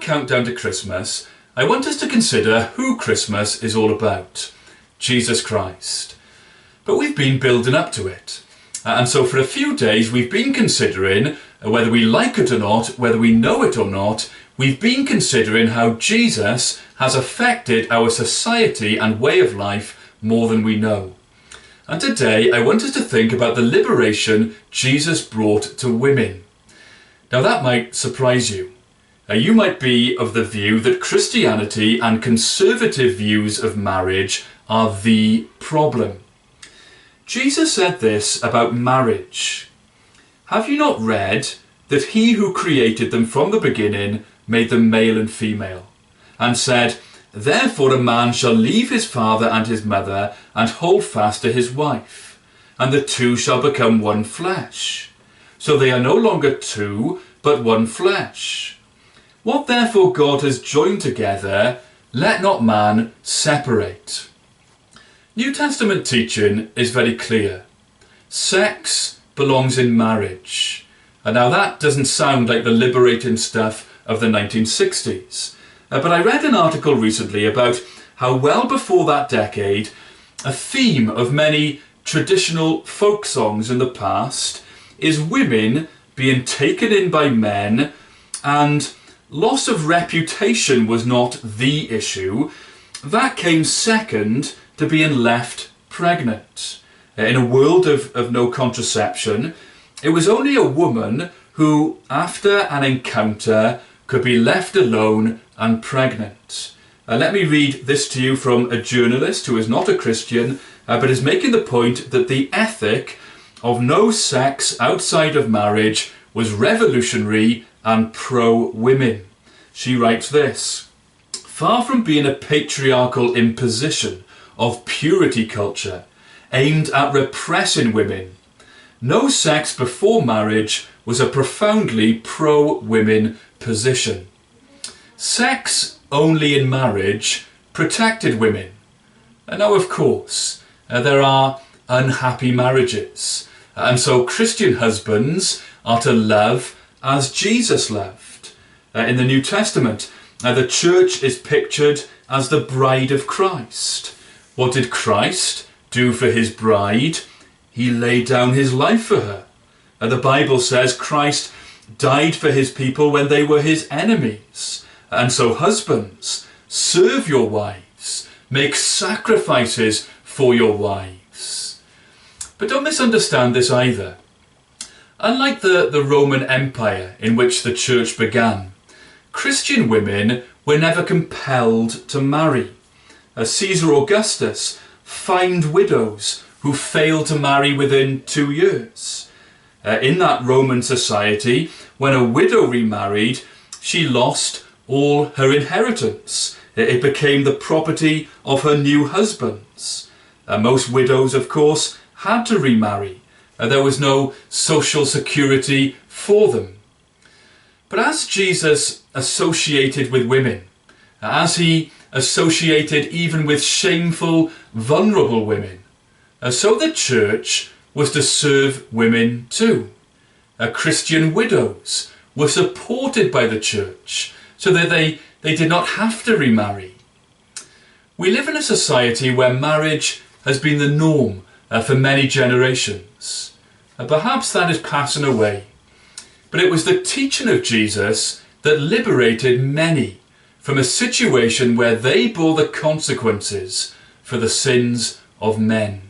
countdown to Christmas, I want us to consider who Christmas is all about. Jesus Christ. But we've been building up to it. And so for a few days we've been considering, whether we like it or not, whether we know it or not, we've been considering how Jesus has affected our society and way of life more than we know. And today I want us to think about the liberation Jesus brought to women. Now that might surprise you. You might be of the view that Christianity and conservative views of marriage are the problem. Jesus said this about marriage. Have you not read that he who created them from the beginning made them male and female, and said, therefore a man shall leave his father and his mother and hold fast to his wife, and the two shall become one flesh. So they are no longer two, but one flesh. What therefore God has joined together, let not man separate. New Testament teaching is very clear. Sex belongs in marriage. And now that doesn't sound like the liberating stuff of the 1960s. But I read an article recently about how well before that decade, a theme of many traditional folk songs in the past is women being taken in by men, and loss of reputation was not the issue. That came second to being left pregnant. In a world of no contraception, it was only a woman who, after an encounter, could be left alone and pregnant. Let me read this to you from a journalist who is not a Christian, but is making the point that the ethic of no sex outside of marriage was revolutionary and pro-women. She writes this: far from being a patriarchal imposition of purity culture aimed at repressing women, no sex before marriage was a profoundly pro-women position. Sex only in marriage protected women. And now, of course, there are unhappy marriages, and so Christian husbands are to love as Jesus loved. In the New Testament, the church is pictured as the bride of Christ. What did Christ do for his bride? He laid down his life for her. The Bible says Christ died for his people when they were his enemies. And so husbands, serve your wives, make sacrifices for your wives. But don't misunderstand this either. Unlike the Roman Empire in which the church began, Christian women were never compelled to marry. Caesar Augustus fined widows who failed to marry within 2 years. In that Roman society, when a widow remarried, she lost all her inheritance. It became the property of her new husbands. Most widows, of course, had to remarry. There was no social security for them. But as Jesus associated with women, as he associated even with shameful, vulnerable women, so the church was to serve women too. Christian widows were supported by the church so that they did not have to remarry. We live in a society where marriage has been the norm for many generations. Perhaps that is passing away. But it was the teaching of Jesus that liberated many from a situation where they bore the consequences for the sins of men.